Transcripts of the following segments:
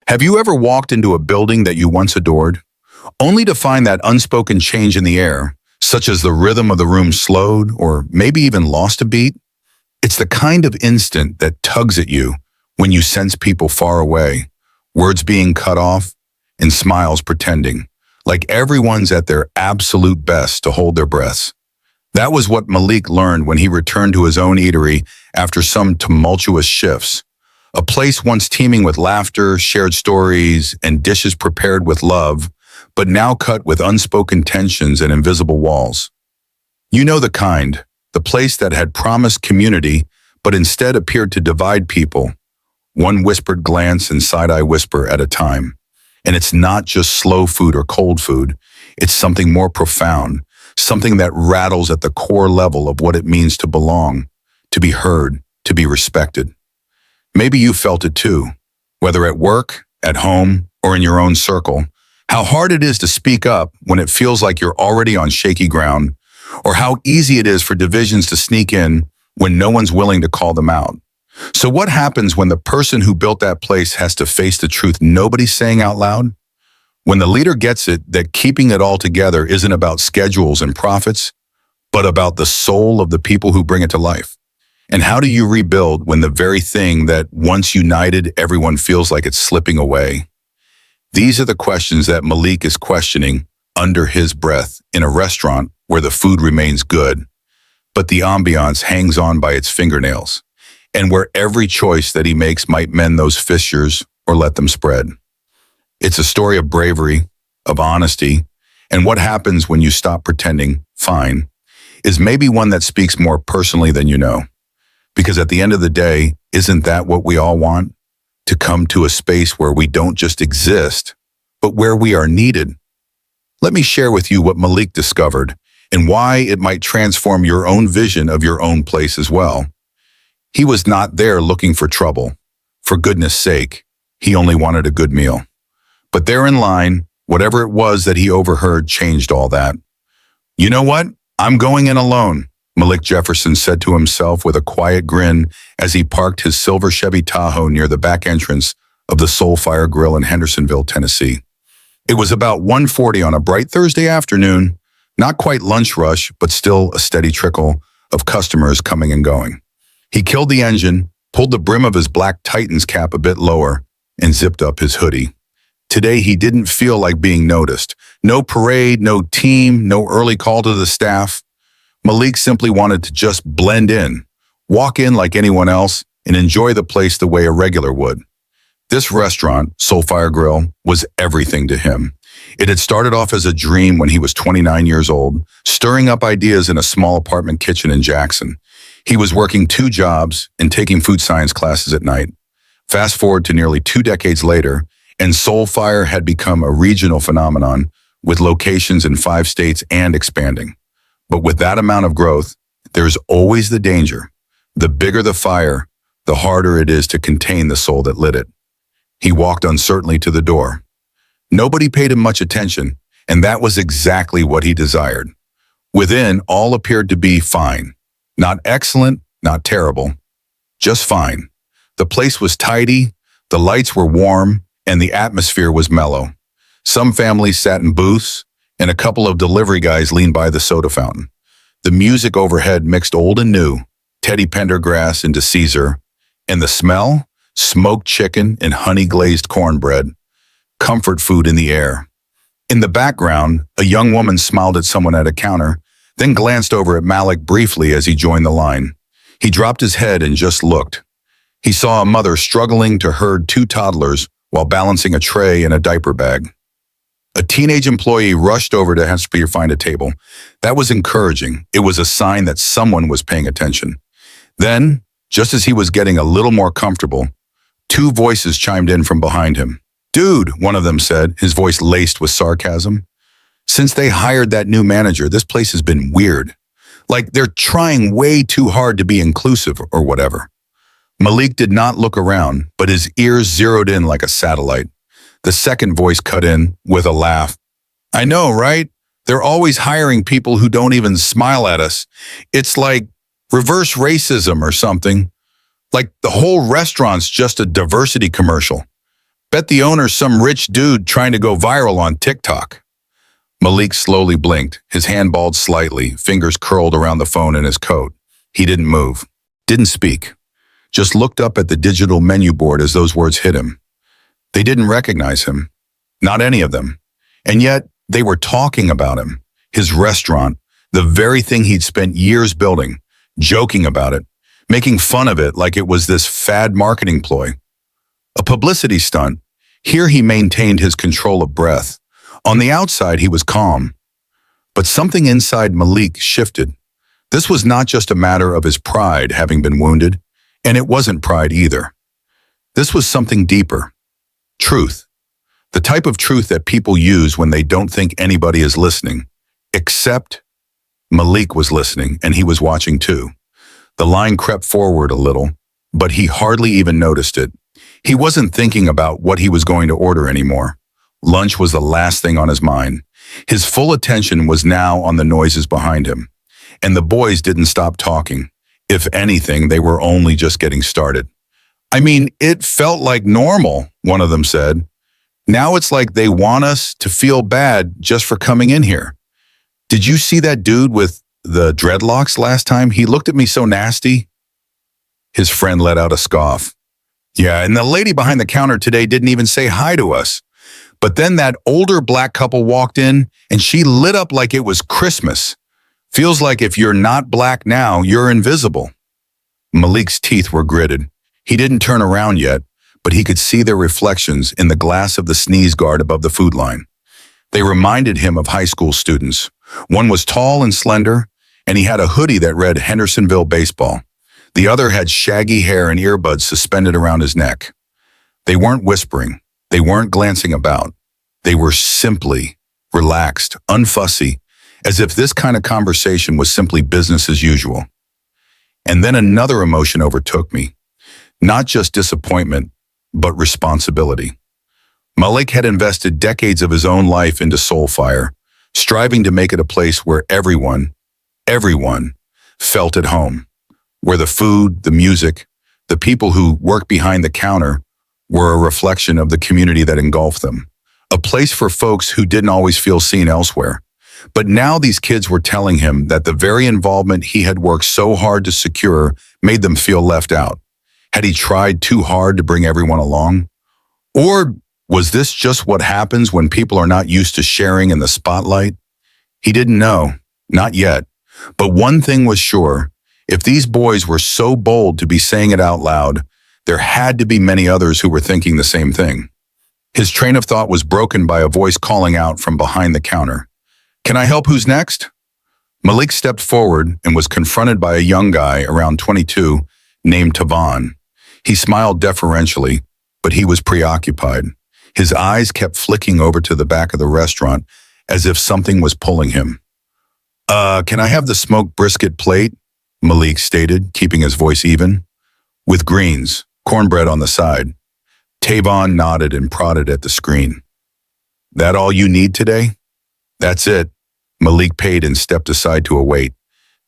Have you ever walked into a building that you once adored, only to find that unspoken change in the air, such as the rhythm of the room slowed or maybe even lost a beat? It's the kind of instant that tugs at you when you sense people far away, words being cut off, and smiles pretending, like everyone's at their absolute best to hold their breaths. That was what Malik learned when he returned to his own eatery after some tumultuous shifts. A place once teeming with laughter, shared stories, and dishes prepared with love, but now cut with unspoken tensions and invisible walls. You know the kind, the place that had promised community, but instead appeared to divide people, one whispered glance and side-eye whisper at a time. And it's not just slow food or cold food, it's something more profound, something that rattles at the core level of what it means to belong, to be heard, to be respected. Maybe you felt it too, whether at work, at home, or in your own circle, how hard it is to speak up when it feels like you're already on shaky ground, or how easy it is for divisions to sneak in when no one's willing to call them out. So what happens when the person who built that place has to face the truth nobody's saying out loud? When the leader gets it that keeping it all together isn't about schedules and profits, but about the soul of the people who bring it to life. And how do you rebuild when the very thing that once united everyone feels like it's slipping away? These are the questions that Malik is questioning under his breath in a restaurant where the food remains good, but the ambiance hangs on by its fingernails, and where every choice that he makes might mend those fissures or let them spread. It's a story of bravery, of honesty, and what happens when you stop pretending, fine, is maybe one that speaks more personally than you know. Because at the end of the day, isn't that what we all want? To come to a space where we don't just exist, but where we are needed. Let me share with you what Malik discovered and why it might transform your own vision of your own place as well. He was not there looking for trouble. For goodness sake, he only wanted a good meal. But there in line, whatever it was that he overheard changed all that. You know what? I'm going in alone, Malik Jefferson said to himself with a quiet grin as he parked his silver Chevy Tahoe near the back entrance of the Soulfire Grill in Hendersonville, Tennessee. It was about 1:40 on a bright Thursday afternoon, not quite lunch rush, but still a steady trickle of customers coming and going. He killed the engine, pulled the brim of his black Titan's cap a bit lower, and zipped up his hoodie. Today, he didn't feel like being noticed. No parade, no team, no early call to the staff. Malik simply wanted to just blend in, walk in like anyone else, and enjoy the place the way a regular would. This restaurant, Soulfire Grill, was everything to him. It had started off as a dream when he was 29 years old, stirring up ideas in a small apartment kitchen in Jackson. He was working 2 jobs and taking food science classes at night. Fast forward to nearly 2 decades later, and Soulfire had become a regional phenomenon with locations in 5 states and expanding. But with that amount of growth, there's always the danger. The bigger the fire, the harder it is to contain the soul that lit it. He walked uncertainly to the door. Nobody paid him much attention, and that was exactly what he desired. Within, all appeared to be fine. Not excellent, not terrible, just fine. The place was tidy, the lights were warm, and the atmosphere was mellow. Some families sat in booths, and a couple of delivery guys leaned by the soda fountain. The music overhead mixed old and new, Teddy Pendergrass into Caesar, and the smell, smoked chicken and honey-glazed cornbread, comfort food in the air. In the background, a young woman smiled at someone at a counter, then glanced over at Malik briefly as he joined the line. He dropped his head and just looked. He saw a mother struggling to herd 2 toddlers while balancing a tray and a diaper bag. A teenage employee rushed over to help her find a table. That was encouraging. It was a sign that someone was paying attention. Then, just as he was getting a little more comfortable, 2 voices chimed in from behind him. "Dude," one of them said, his voice laced with sarcasm. "Since they hired that new manager, this place has been weird. Like they're trying way too hard to be inclusive or whatever." Malik did not look around, but his ears zeroed in like a satellite. The second voice cut in with a laugh. "I know, right? They're always hiring people who don't even smile at us. It's like reverse racism or something. Like the whole restaurant's just a diversity commercial." Bet the owner's some rich dude trying to go viral on TikTok. Malik slowly blinked, his hand balled slightly, fingers curled around the phone in his coat. He didn't move, didn't speak, just looked up at the digital menu board as those words hit him. They didn't recognize him, not any of them. And yet, they were talking about him, his restaurant, the very thing he'd spent years building, joking about it, making fun of it like it was this fad marketing ploy. A publicity stunt. Here he maintained his control of breath. On the outside, he was calm. But something inside Malik shifted. This was not just a matter of his pride having been wounded, and it wasn't pride either. This was something deeper. Truth. The type of truth that people use when they don't think anybody is listening. Except Malik was listening, and he was watching too. The line crept forward a little, but he hardly even noticed it. He wasn't thinking about what he was going to order anymore. Lunch was the last thing on his mind. His full attention was now on the noises behind him. And the boys didn't stop talking. If anything, they were only just getting started. I mean, it felt like normal, one of them said. Now it's like they want us to feel bad just for coming in here. Did you see that dude with the dreadlocks last time? He looked at me so nasty. His friend let out a scoff. Yeah, and the lady behind the counter today didn't even say hi to us. But then that older black couple walked in and she lit up like it was Christmas. Feels like if you're not black now, you're invisible. Malik's teeth were gritted. He didn't turn around yet, but he could see their reflections in the glass of the sneeze guard above the food line. They reminded him of high school students. One was tall and slender, and he had a hoodie that read Hendersonville Baseball. The other had shaggy hair and earbuds suspended around his neck. They weren't whispering. They weren't glancing about. They were simply relaxed, unfussy, as if this kind of conversation was simply business as usual. And then another emotion overtook me. Not just disappointment, but responsibility. Malik had invested decades of his own life into Soulfire, striving to make it a place where everyone felt at home, where the food, the music, the people who work behind the counter were a reflection of the community that engulfed them, a place for folks who didn't always feel seen elsewhere. But now these kids were telling him that the very involvement he had worked so hard to secure made them feel left out. Had he tried too hard to bring everyone along? Or was this just what happens when people are not used to sharing in the spotlight? He didn't know, not yet. But one thing was sure, if these boys were so bold to be saying it out loud, there had to be many others who were thinking the same thing. His train of thought was broken by a voice calling out from behind the counter. "Can I help? Who's next?" Malik stepped forward and was confronted by a young guy around 22 named Tavon. He smiled deferentially, but he was preoccupied. His eyes kept flicking over to the back of the restaurant as if something was pulling him. Can I have the smoked brisket plate?" Malik stated, keeping his voice even. "With greens, cornbread on the side." Tavon nodded and prodded at the screen. "That all you need today?" "That's it." Malik paid and stepped aside to await.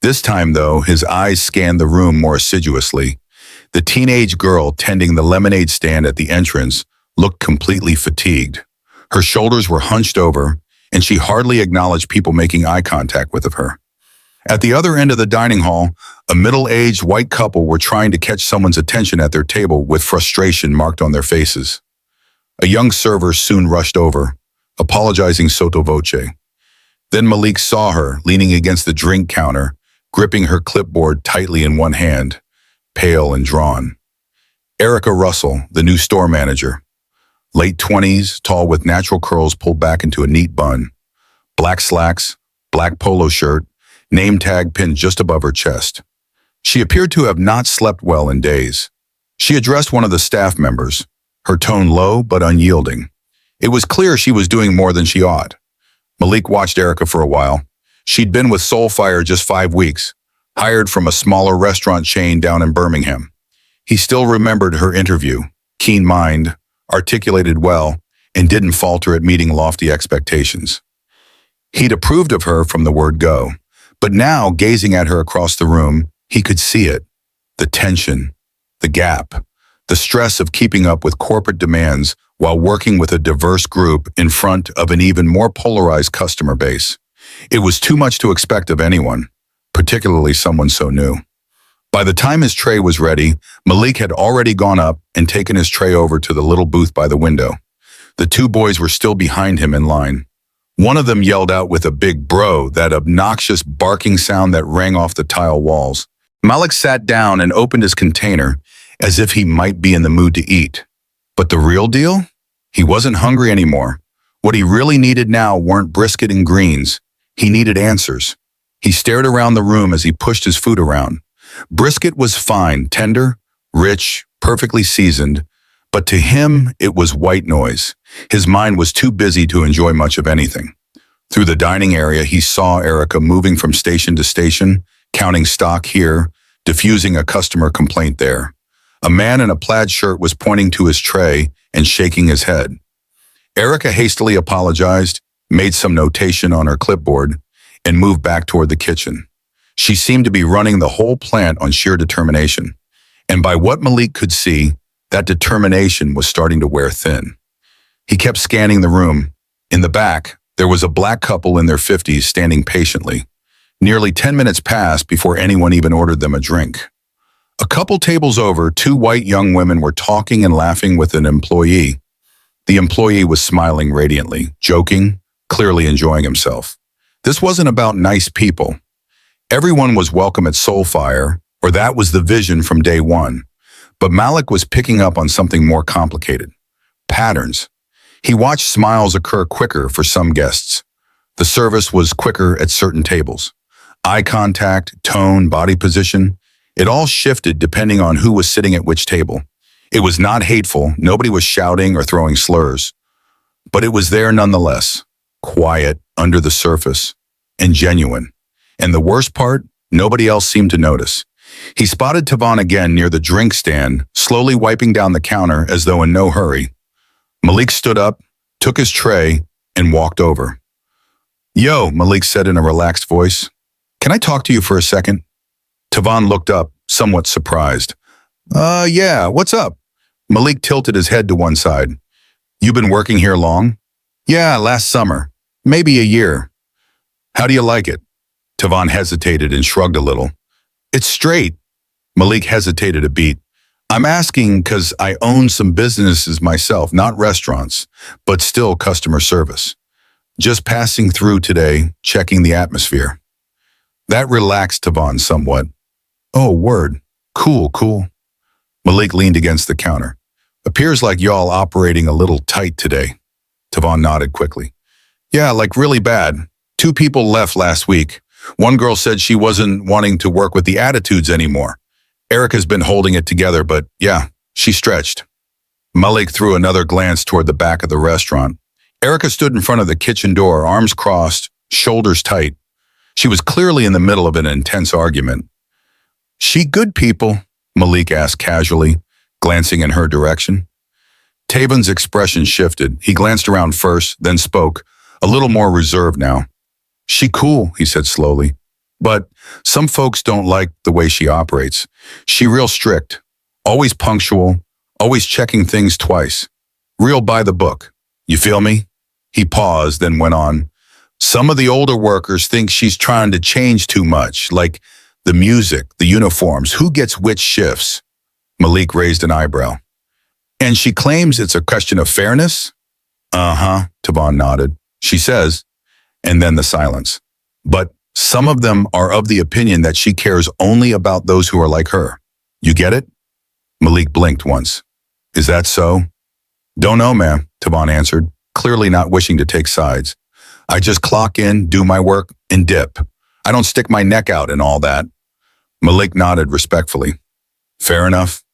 This time, though, his eyes scanned the room more assiduously. The teenage girl tending the lemonade stand at the entrance looked completely fatigued. Her shoulders were hunched over, and she hardly acknowledged people making eye contact with her. At the other end of the dining hall, a middle-aged white couple were trying to catch someone's attention at their table with frustration marked on their faces. A young server soon rushed over, apologizing sotto voce. Then Malik saw her leaning against the drink counter, gripping her clipboard tightly in one hand, pale and drawn. Erica Russell, the new store manager. Late 20s, tall with natural curls pulled back into a neat bun. Black slacks, black polo shirt, name tag pinned just above her chest. She appeared to have not slept well in days. She addressed one of the staff members, her tone low but unyielding. It was clear she was doing more than she ought. Malik watched Erica for a while. She'd been with Soulfire just 5 weeks, hired from a smaller restaurant chain down in Birmingham. He still remembered her interview, keen mind, articulated well, and didn't falter at meeting lofty expectations. He'd approved of her from the word go, but now, gazing at her across the room, he could see it, the tension, the gap, the stress of keeping up with corporate demands while working with a diverse group in front of an even more polarized customer base. It was too much to expect of anyone, particularly someone so new. By the time his tray was ready, Malik had already gone up and taken his tray over to the little booth by the window. The two boys were still behind him in line. One of them yelled out with a big bro, that obnoxious barking sound that rang off the tile walls. Malik sat down and opened his container as if he might be in the mood to eat. But the real deal? He wasn't hungry anymore. What he really needed now weren't brisket and greens. He needed answers. He stared around the room as he pushed his food around. Brisket was fine, tender, rich, perfectly seasoned, but to him it was white noise. His mind was too busy to enjoy much of anything. Through the dining area, he saw Erica moving from station to station, counting stock here, diffusing a customer complaint there. A man in a plaid shirt was pointing to his tray and shaking his head. Erica hastily apologized, made some notation on her clipboard, and moved back toward the kitchen. She seemed to be running the whole plant on sheer determination. And by what Malik could see, that determination was starting to wear thin. He kept scanning the room. In the back, there was a black couple in their 50s standing patiently. Nearly 10 minutes passed before anyone even ordered them a drink. A couple tables over, two white young women were talking and laughing with an employee. The employee was smiling radiantly, joking, clearly enjoying himself. This wasn't about nice people. Everyone was welcome at Soulfire, or that was the vision from day one. But Malik was picking up on something more complicated. Patterns. He watched smiles occur quicker for some guests. The service was quicker at certain tables. Eye contact, tone, body position, it all shifted depending on who was sitting at which table. It was not hateful, nobody was shouting or throwing slurs. But it was there nonetheless, quiet, under the surface, and genuine. And the worst part, nobody else seemed to notice. He spotted Tavon again near the drink stand, slowly wiping down the counter as though in no hurry. Malik stood up, took his tray, and walked over. "Yo," Malik said in a relaxed voice. "Can I talk to you for a second?" Tavon looked up, somewhat surprised. Yeah, what's up?" Malik tilted his head to one side. "You been working here long?" "Yeah, last summer. Maybe a year." "How do you like it?" Tavon hesitated and shrugged a little. "It's straight." Malik hesitated a beat. "I'm asking because I own some businesses myself, not restaurants, but still customer service. Just passing through today, checking the atmosphere." That relaxed Tavon somewhat. "Oh, word. Cool. Malik leaned against the counter. "Appears like y'all operating a little tight today." Tavon nodded quickly. "Yeah, like really bad. 2 people left last week. One girl said she wasn't wanting to work with the attitudes anymore. Erica's been holding it together, but yeah, she stretched." Malik threw another glance toward the back of the restaurant. Erica stood in front of the kitchen door, arms crossed, shoulders tight. She was clearly in the middle of an intense argument. "She good people?" Malik asked casually, glancing in her direction. Tavon's expression shifted. He glanced around first, then spoke, a little more reserved now. "She cool," he said slowly. "But some folks don't like the way she operates. She real strict, always punctual, always checking things twice. Real by the book. You feel me?" He paused, then went on. "Some of the older workers think she's trying to change too much, like the music, the uniforms, who gets which shifts." Malik raised an eyebrow. "And she claims it's a question of fairness?" "Uh-huh," Tavon nodded. "She says," and then the silence. "But some of them are of the opinion that she cares only about those who are like her. You get it?" Malik blinked once. "Is that so?" "Don't know, man," Tavon answered, clearly not wishing to take sides. "I just clock in, do my work, and dip. I don't stick my neck out and all that." Malik nodded respectfully. "Fair enough."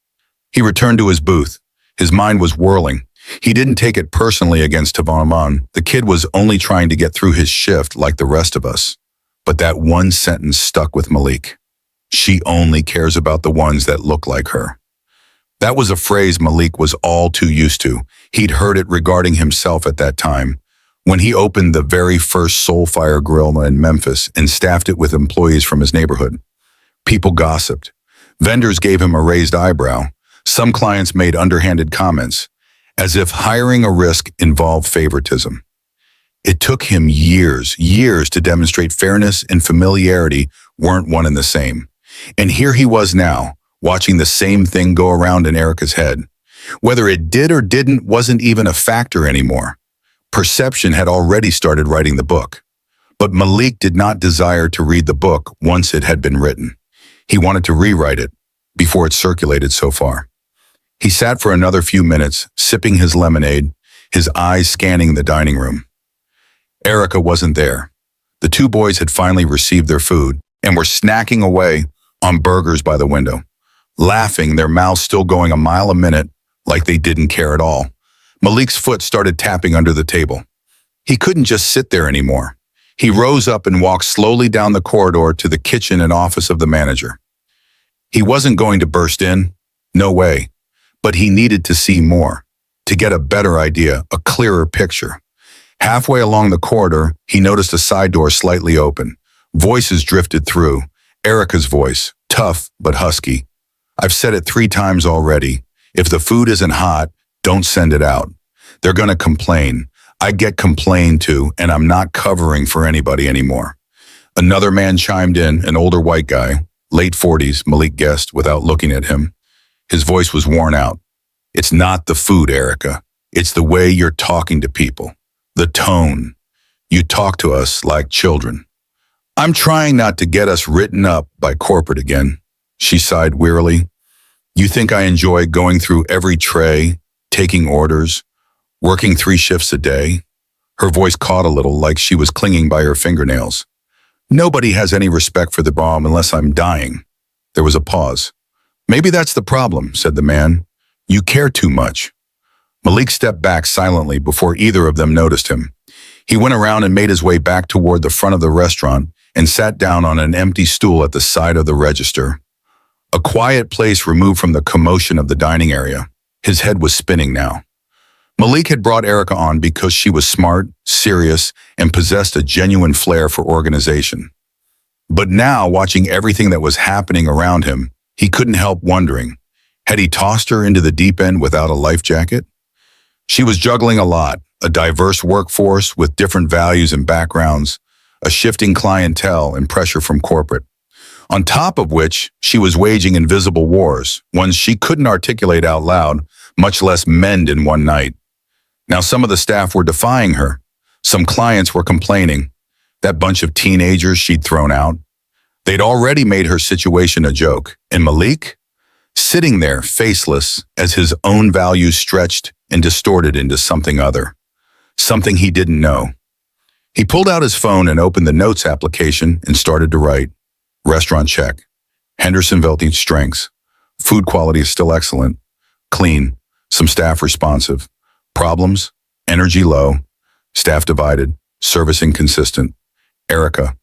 He returned to his booth. His mind was whirling. He didn't take it personally against Tavon. The kid was only trying to get through his shift like the rest of us. But that one sentence stuck with Malik. She only cares about the ones that look like her. That was a phrase Malik was all too used to. He'd heard it regarding himself at that time, when he opened the very first Soulfire Grill in Memphis and staffed it with employees from his neighborhood. People gossiped. Vendors gave him a raised eyebrow. Some clients made underhanded comments. as if hiring a risk involved favoritism. It took him years to demonstrate fairness and familiarity weren't one and the same. And here he was now, watching the same thing go around in Erica's head. Whether it did or didn't wasn't even a factor anymore. Perception had already started writing the book. But Malik did not desire to read the book once it had been written. He wanted to rewrite it before it circulated so far. He sat for another few minutes, sipping his lemonade, his eyes scanning the dining room. Erica wasn't there. The two boys had finally received their food and were snacking away on burgers by the window, laughing, their mouths still going a mile a minute like they didn't care at all. Malik's foot started tapping under the table. He couldn't just sit there anymore. He rose up and walked slowly down the corridor to the kitchen and office of the manager. He wasn't going to burst in, no way, but he needed to see more, to get a better idea, a clearer picture. Halfway along the corridor, he noticed a side door slightly open. Voices drifted through. Erica's voice, tough but husky. "I've said it 3 times already. If the food isn't hot, don't send it out. They're going to complain. I get complained to, and I'm not covering for anybody anymore." Another man chimed in, an older white guy, late 40s, Malik guessed without looking at him. His voice was worn out. "It's not the food, Erica. It's the way you're talking to people. The tone. You talk to us like children." "I'm trying not to get us written up by corporate again," she sighed wearily. "You think I enjoy going through every tray, taking orders, working 3 shifts a day?" Her voice caught a little, like she was clinging by her fingernails. "Nobody has any respect for the bomb unless I'm dying." There was a pause. "Maybe that's the problem," said the man. "You care too much." Malik stepped back silently before either of them noticed him. He went around and made his way back toward the front of the restaurant and sat down on an empty stool at the side of the register. A quiet place removed from the commotion of the dining area. His head was spinning now. Malik had brought Erica on because she was smart, serious, and possessed a genuine flair for organization. But now, watching everything that was happening around him, he couldn't help wondering, had he tossed her into the deep end without a life jacket? She was juggling a lot, a diverse workforce with different values and backgrounds, a shifting clientele and pressure from corporate. On top of which, she was waging invisible wars, ones she couldn't articulate out loud, much less mend in one night. Now some of the staff were defying her. Some clients were complaining. That bunch of teenagers she'd thrown out. They'd already made her situation a joke. And Malik? Sitting there, faceless, as his own values stretched and distorted into something other. Something he didn't know. He pulled out his phone and opened the notes application and started to write. Restaurant check. Hendersonville strengths. Food quality is still excellent. Clean. Some staff responsive. Problems? Energy low. Staff divided. Service inconsistent. Erica.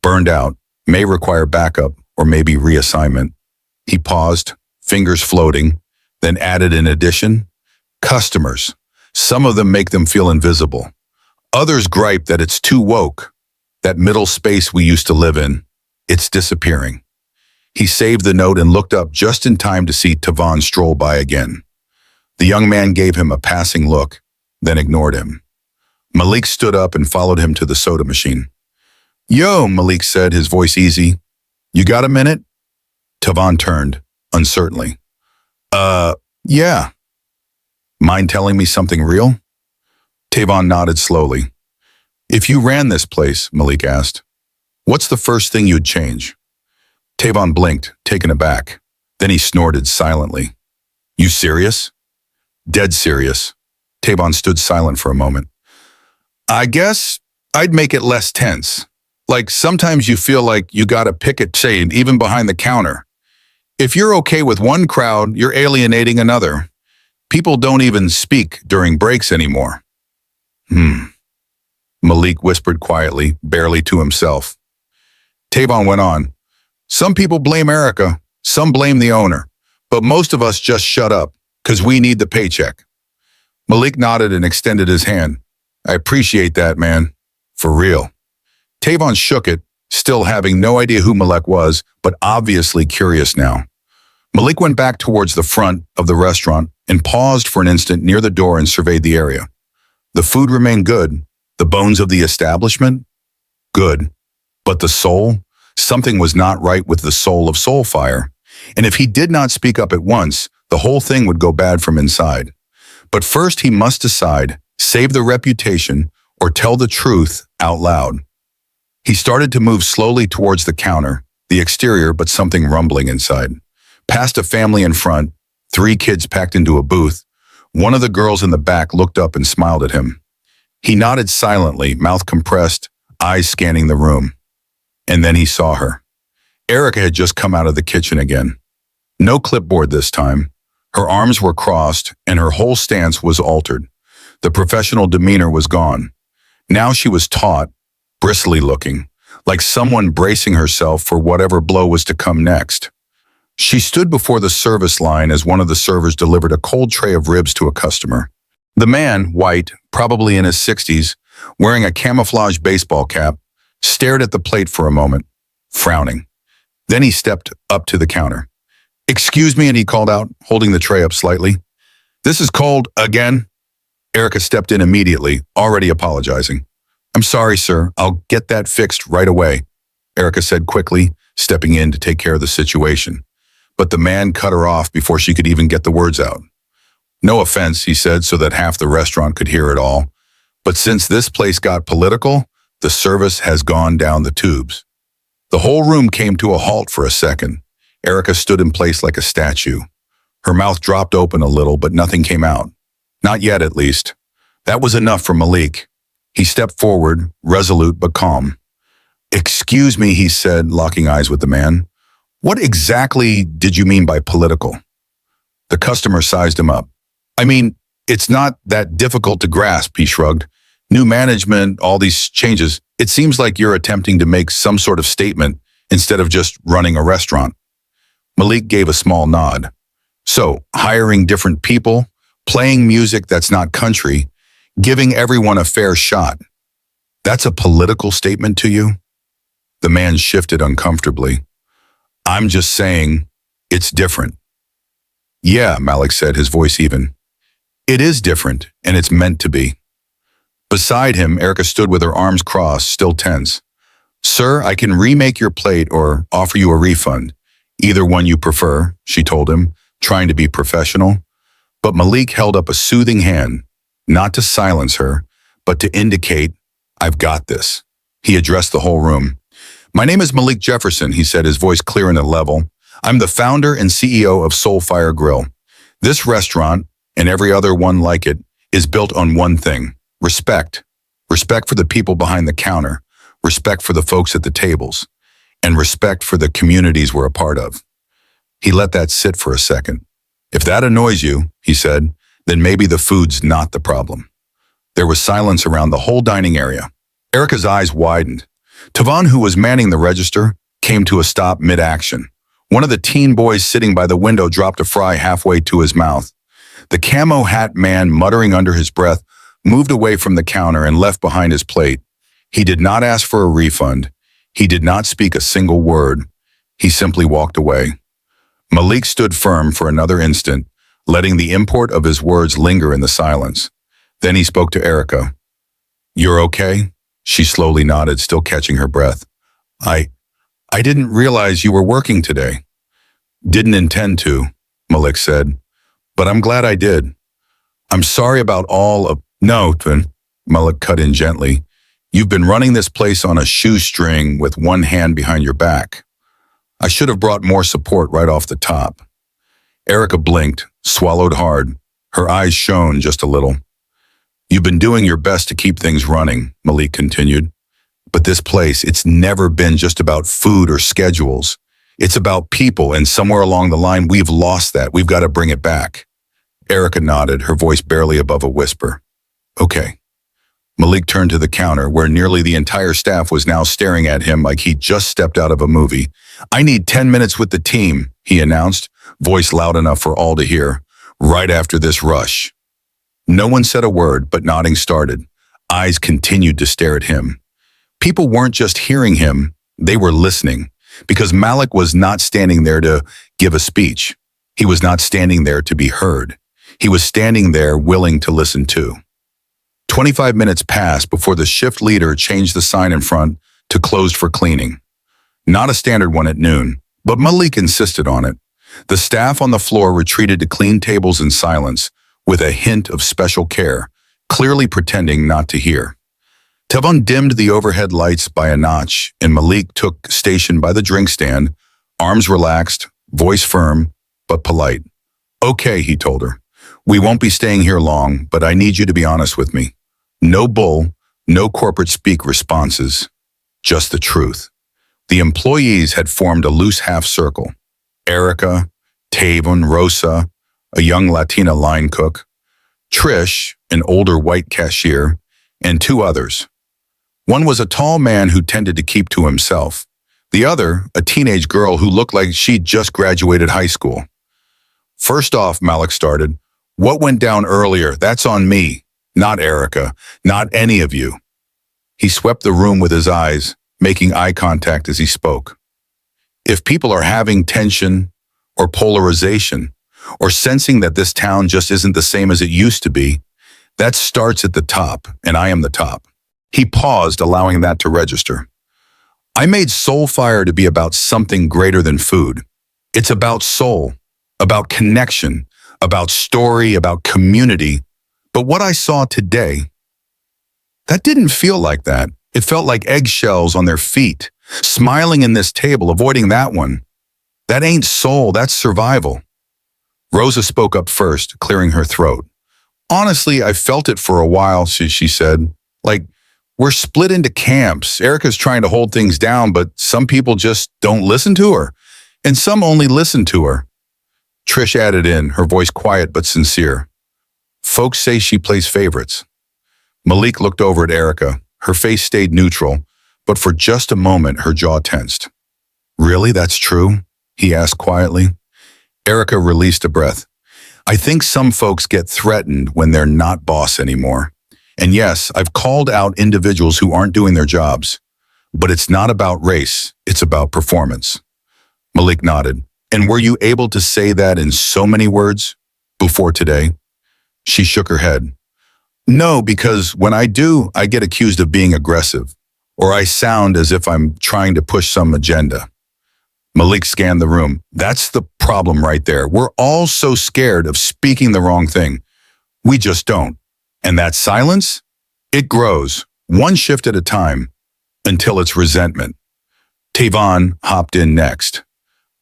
Burned out. May require backup or maybe reassignment. He paused, fingers floating, then added in addition, customers. Some of them make them feel invisible. Others gripe that it's too woke. That middle space we used to live in, it's disappearing. He saved the note and looked up just in time to see Tavon stroll by again. The young man gave him a passing look, then ignored him. Malik stood up and followed him to the soda machine. "Yo," Malik said, his voice easy. "You got a minute?" Tavon turned, uncertainly. Yeah. Mind telling me something real?" Tavon nodded slowly. "If you ran this place," Malik asked, "what's the first thing you'd change?" Tavon blinked, taken aback. Then he snorted silently. "You serious?" "Dead serious." Tavon stood silent for a moment. "I guess I'd make it less tense. Like sometimes you feel like you gotta pick a shade even behind the counter. If you're okay with one crowd, you're alienating another. People don't even speak during breaks anymore." Malik whispered quietly, barely to himself. Tavon went on. "Some people blame Erica, some blame the owner, but most of us just shut up, because we need the paycheck." Malik nodded and extended his hand. "I appreciate that, man. For real." Tavon shook it, still having no idea who Malik was, but obviously curious now. Malik went back towards the front of the restaurant and paused for an instant near the door and surveyed the area. The food remained good. The bones of the establishment? Good. But the soul? Something was not right with the soul of Soulfire. And if he did not speak up at once, the whole thing would go bad from inside. But first he must decide, save the reputation or tell the truth out loud. He started to move slowly towards the counter, the exterior but something rumbling inside. Past a family in front, 3 kids packed into a booth. One of the girls in the back looked up and smiled at him. He nodded silently, mouth compressed, eyes scanning the room. And then he saw her. Erica had just come out of the kitchen again. No clipboard this time. Her arms were crossed and her whole stance was altered. The professional demeanor was gone. Now she was taut, bristly looking, like someone bracing herself for whatever blow was to come next. She stood before the service line as one of the servers delivered a cold tray of ribs to a customer. The man, white, probably in his 60s, wearing a camouflage baseball cap, stared at the plate for a moment, frowning. Then he stepped up to the counter. "Excuse me," and he called out, holding the tray up slightly. "This is cold again." Erica stepped in immediately, already apologizing. "I'm sorry, sir. I'll get that fixed right away," Erica said quickly, stepping in to take care of the situation. But the man cut her off before she could even get the words out. "No offense," he said so that half the restaurant could hear it all. "But since this place got political, the service has gone down the tubes." The whole room came to a halt for a second. Erica stood in place like a statue. Her mouth dropped open a little, but nothing came out. Not yet, at least. That was enough for Malik. He stepped forward, resolute but calm. "Excuse me," he said, locking eyes with the man. "What exactly did you mean by political?" The customer sized him up. "I mean, it's not that difficult to grasp," he shrugged. "New management, all these changes. It seems like you're attempting to make some sort of statement instead of just running a restaurant." Malik gave a small nod. "So, hiring different people, playing music that's not country, giving everyone a fair shot. That's a political statement to you?" The man shifted uncomfortably. "I'm just saying, it's different." "Yeah," Malik said, his voice even. "It is different, and it's meant to be." Beside him, Erica stood with her arms crossed, still tense. "Sir, I can remake your plate or offer you a refund. Either one you prefer," she told him, trying to be professional. But Malik held up a soothing hand, not to silence her, but to indicate, "I've got this." He addressed the whole room. "My name is Malik Jefferson," he said, his voice clear and level. "I'm the founder and CEO of Soulfire Grill. This restaurant, and every other one like it, is built on one thing: respect. Respect for the people behind the counter, respect for the folks at the tables, and respect for the communities we're a part of." He let that sit for a second. "If that annoys you," he said, "then maybe the food's not the problem." There was silence around the whole dining area. Erica's eyes widened. Tavan, who was manning the register, came to a stop mid-action. One of the teen boys sitting by the window dropped a fry halfway to his mouth. The camo hat man, muttering under his breath, moved away from the counter and left behind his plate. He did not ask for a refund. He did not speak a single word. He simply walked away. Malik stood firm for another instant, letting the import of his words linger in the silence. Then he spoke to Erica. "You're okay?" She slowly nodded, still catching her breath. I didn't realize you were working today." "Didn't intend to," Malik said, "but I'm glad I did. I'm sorry about all of—" "No, Twin," Malik cut in gently. "You've been running this place on a shoestring with one hand behind your back. I should have brought more support right off the top." Erica blinked, swallowed hard. Her eyes shone just a little. "You've been doing your best to keep things running," Malik continued. "But this place, it's never been just about food or schedules. It's about people, and somewhere along the line, we've lost that. We've got to bring it back." Erica nodded, her voice barely above a whisper. "Okay." Malik turned to the counter, where nearly the entire staff was now staring at him like he'd just stepped out of a movie. "I need 10 minutes with the team," he announced, voice loud enough for all to hear, "right after this rush." No one said a word, but nodding started. Eyes continued to stare at him. People weren't just hearing him, they were listening, because Malik was not standing there to give a speech. He was not standing there to be heard. He was standing there willing to listen too. 25 minutes passed before the shift leader changed the sign in front to closed for cleaning. Not a standard one at noon, but Malik insisted on it. The staff on the floor retreated to clean tables in silence, with a hint of special care, clearly pretending not to hear. Tevon dimmed the overhead lights by a notch, and Malik took station by the drink stand, arms relaxed, voice firm, but polite. "Okay," he told her. "We won't be staying here long, but I need you to be honest with me. No bull, no corporate speak responses, just the truth." The employees had formed a loose half circle. Erica, Tavon, Rosa, a young Latina line cook, Trish, an older white cashier, and two others. One was a tall man who tended to keep to himself. The other, a teenage girl who looked like she'd just graduated high school. "First off," Malik started, "what went down earlier, that's on me, not Erica, not any of you." He swept the room with his eyes, making eye contact as he spoke. If people are having tension or polarization or sensing that this town just isn't the same as it used to be, that starts at the top, and I am the top. He paused, allowing that to register. I made Soulfire to be about something greater than food. It's about soul, about connection, about story, about community. But what I saw today, that didn't feel like that. It felt like eggshells on their feet, smiling in this table, avoiding that one. That ain't soul, that's survival. Rosa spoke up first, clearing her throat. "Honestly, I felt it for a while," she said. "Like, we're split into camps. Erica's trying to hold things down, but some people just don't listen to her, and some only listen to her." Trish added in, her voice quiet but sincere. "Folks say she plays favorites." Malik looked over at Erica. Her face stayed neutral, but for just a moment her jaw tensed. "Really, that's true?" he asked quietly. Erica released a breath. "I think some folks get threatened when they're not boss anymore. And yes, I've called out individuals who aren't doing their jobs. But it's not about race, it's about performance." Malik nodded. "And were you able to say that in so many words before today?" She shook her head. "No, because when I do, I get accused of being aggressive, or I sound as if I'm trying to push some agenda." Malik scanned the room. "That's the problem right there. We're all so scared of speaking the wrong thing. We just don't. And that silence, it grows, one shift at a time, until it's resentment." Tavon hopped in next.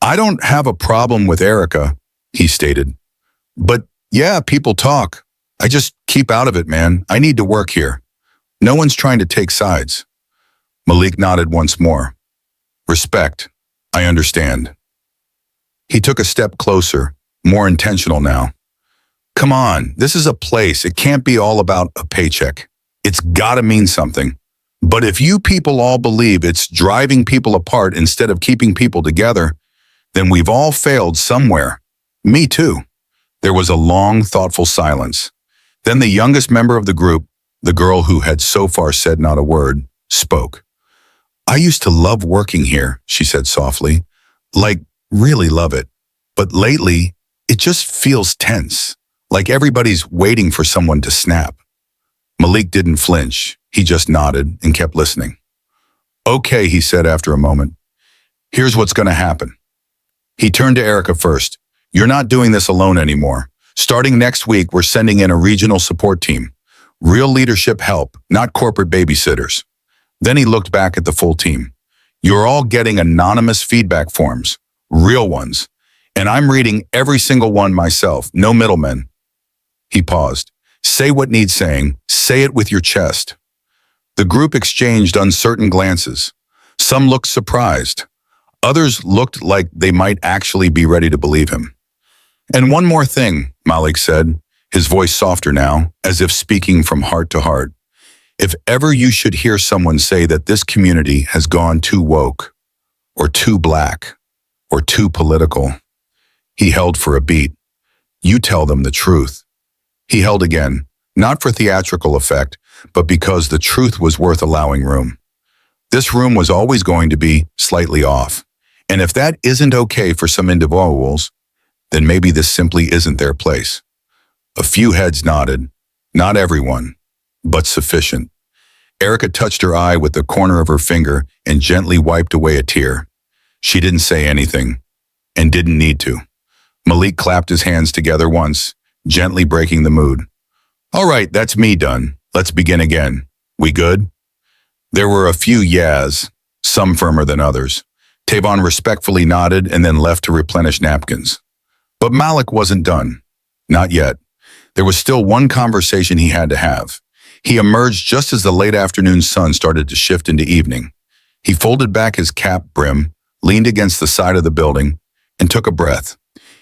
"I don't have a problem with Erica," he stated. "But yeah, people talk. I just keep out of it, man. I need to work here. No one's trying to take sides." Malik nodded once more. "Respect. I understand." He took a step closer, more intentional now. "Come on, this is a place. It can't be all about a paycheck. It's gotta mean something. But if you people all believe it's driving people apart instead of keeping people together, then we've all failed somewhere. Me too." There was a long, thoughtful silence. Then the youngest member of the group, the girl who had so far said not a word, spoke. "I used to love working here," she said softly. "Like, really love it. But lately, it just feels tense, like everybody's waiting for someone to snap." Malik didn't flinch. He just nodded and kept listening. "Okay," he said after a moment. "Here's what's going to happen." He turned to Erica first. "You're not doing this alone anymore. Starting next week, we're sending in a regional support team. Real leadership help, not corporate babysitters." Then he looked back at the full team. "You're all getting anonymous feedback forms, real ones. And I'm reading every single one myself, no middlemen." He paused. "Say what needs saying. Say it with your chest." The group exchanged uncertain glances. Some looked surprised. Others looked like they might actually be ready to believe him. "And one more thing," Malik said, his voice softer now, as if speaking from heart to heart. "If ever you should hear someone say that this community has gone too woke, or too black, or too political," he held for a beat, "you tell them the truth." He held again, not for theatrical effect, but because the truth was worth allowing room. This room was always going to be slightly off. And if that isn't okay for some individuals, then maybe this simply isn't their place. A few heads nodded. Not everyone, but sufficient. Erica touched her eye with the corner of her finger and gently wiped away a tear. She didn't say anything, and didn't need to. Malik clapped his hands together once, gently breaking the mood. All right, that's me done. Let's begin again. We good? There were a few yeahs, some firmer than others. Tavon respectfully nodded and then left to replenish napkins. But Malik wasn't done. Not yet. There was still one conversation he had to have. He emerged just as the late afternoon sun started to shift into evening. He folded back his cap brim, leaned against the side of the building, and took a breath.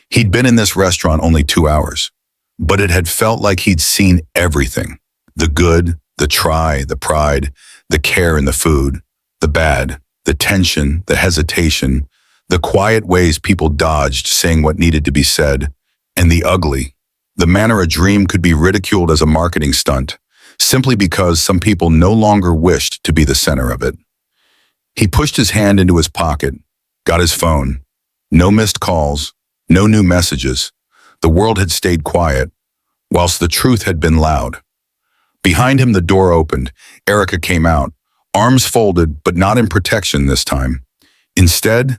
He'd been in this restaurant only 2 hours, but it had felt like he'd seen everything. The good, the try, the pride, the care in the food, the bad, the tension, the hesitation, the quiet ways people dodged saying what needed to be said, and the ugly, the manner a dream could be ridiculed as a marketing stunt, simply because some people no longer wished to be the center of it. He pushed his hand into his pocket, got his phone. No missed calls, no new messages. The world had stayed quiet, whilst the truth had been loud. Behind him, the door opened. Erica came out, arms folded, but not in protection this time. Instead,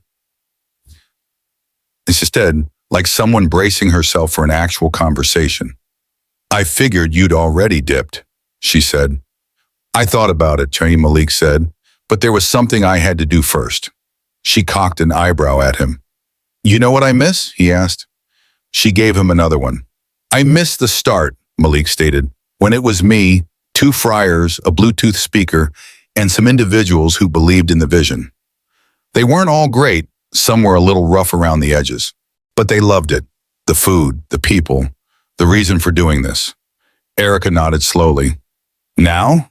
like someone bracing herself for an actual conversation. I figured you'd already dipped, she said. I thought about it, Malik said, but there was something I had to do first. She cocked an eyebrow at him. You know what I miss? He asked. She gave him another one. I miss the start, Malik stated, when it was me, 2 friars, a Bluetooth speaker, and some individuals who believed in the vision. They weren't all great, some were a little rough around the edges, but they loved it. The food, the people, the reason for doing this. Erica nodded slowly. Now?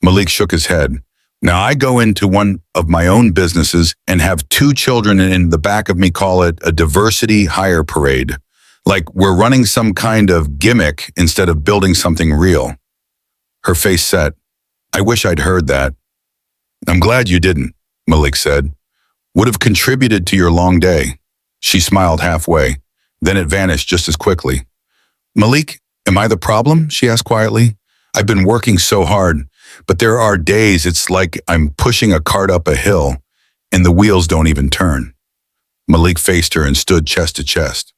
Malik shook his head. Now I go into one of my own businesses and have 2 children in the back of me call it a diversity hire parade. Like we're running some kind of gimmick instead of building something real. Her face set. I wish I'd heard that. I'm glad you didn't, Malik said. Would have contributed to your long day. She smiled halfway. Then it vanished just as quickly. Malik, am I the problem? She asked quietly. I've been working so hard, but there are days it's like I'm pushing a cart up a hill and the wheels don't even turn. Malik faced her and stood chest to chest.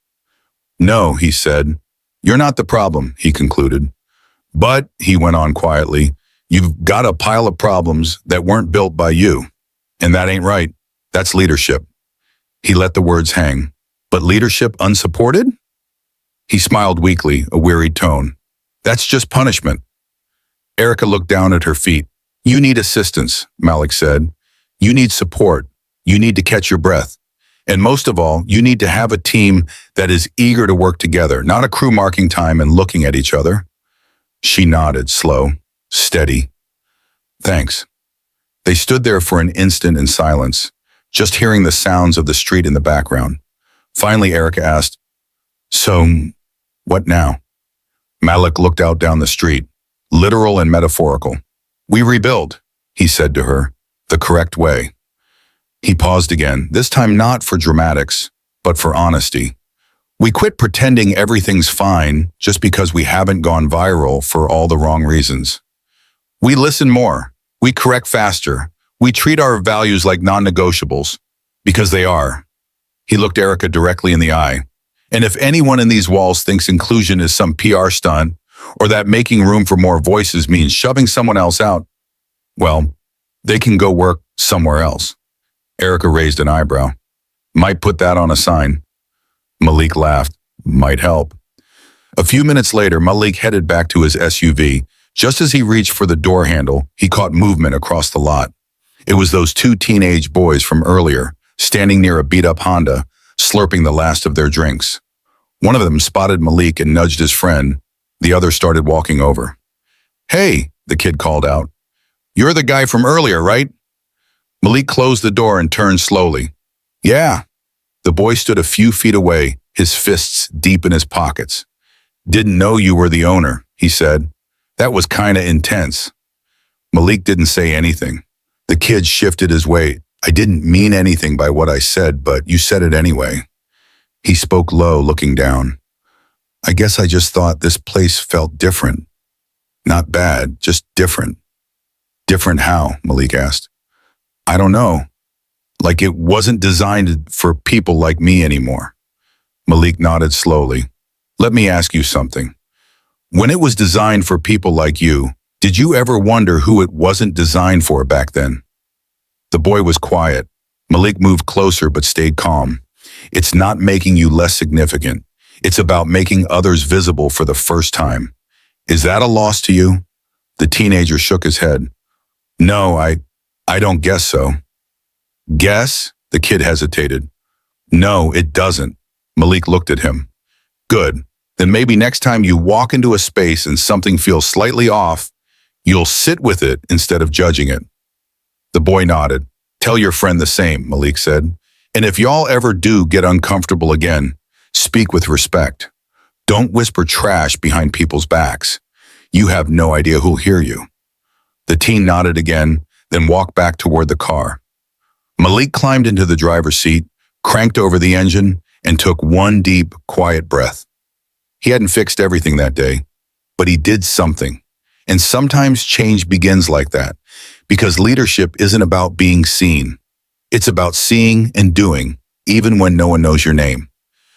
No, he said. You're not the problem, he concluded. But, he went on quietly, you've got a pile of problems that weren't built by you. And that ain't right. That's leadership. He let the words hang. But leadership unsupported? He smiled weakly, a wearied tone. That's just punishment. Erica looked down at her feet. You need assistance, Malik said. You need support. You need to catch your breath. And most of all, you need to have a team that is eager to work together, not a crew marking time and looking at each other. She nodded, slow, steady. Thanks. They stood there for an instant in silence, just hearing the sounds of the street in the background. Finally, Erica asked, So, what now? Malik looked out down the street, literal and metaphorical. We rebuild, he said to her, the correct way. He paused again, this time not for dramatics, but for honesty. We quit pretending everything's fine just because we haven't gone viral for all the wrong reasons. We listen more. We correct faster. We treat our values like non-negotiables, because they are. He looked Erica directly in the eye. And if anyone in these walls thinks inclusion is some PR stunt, or that making room for more voices means shoving someone else out, well, they can go work somewhere else. Erica raised an eyebrow. Might put that on a sign. Malik laughed. Might help. A few minutes later, Malik headed back to his SUV. Just as he reached for the door handle, he caught movement across the lot. It was those 2 teenage boys from earlier, standing near a beat-up Honda, slurping the last of their drinks. One of them spotted Malik and nudged his friend. The other started walking over. Hey, the kid called out. You're the guy from earlier, right? Malik closed the door and turned slowly. Yeah. The boy stood a few feet away, his fists deep in his pockets. Didn't know you were the owner, he said. That was kinda intense. Malik didn't say anything. The kid shifted his weight. I didn't mean anything by what I said, but you said it anyway. He spoke low, looking down. I guess I just thought this place felt different. Not bad, just different. Different how? Malik asked. I don't know. Like it wasn't designed for people like me anymore. Malik nodded slowly. Let me ask you something. When it was designed for people like you, did you ever wonder who it wasn't designed for back then? The boy was quiet. Malik moved closer but stayed calm. It's not making you less significant. It's about making others visible for the first time. Is that a loss to you? The teenager shook his head. No, I don't guess so. Guess? The kid hesitated. No, it doesn't. Malik looked at him. Good. Then maybe next time you walk into a space and something feels slightly off, you'll sit with it instead of judging it. The boy nodded. Tell your friend the same, Malik said. And if y'all ever do get uncomfortable again, speak with respect. Don't whisper trash behind people's backs. You have no idea who'll hear you. The teen nodded again, then walked back toward the car. Malik climbed into the driver's seat, cranked over the engine, and took one deep, quiet breath. He hadn't fixed everything that day, but he did something. And sometimes change begins like that, because leadership isn't about being seen. It's about seeing and doing, even when no one knows your name.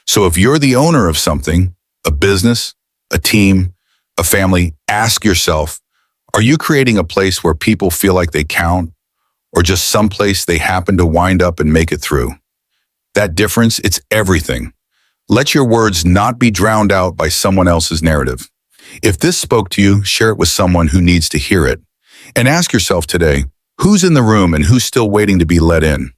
So if you're the owner of something, a business, a team, a family, ask yourself, are you creating a place where people feel like they count, or just some place they happen to wind up and make it through? That difference, it's everything. Let your words not be drowned out by someone else's narrative. If this spoke to you, share it with someone who needs to hear it. And ask yourself today, who's in the room and who's still waiting to be let in?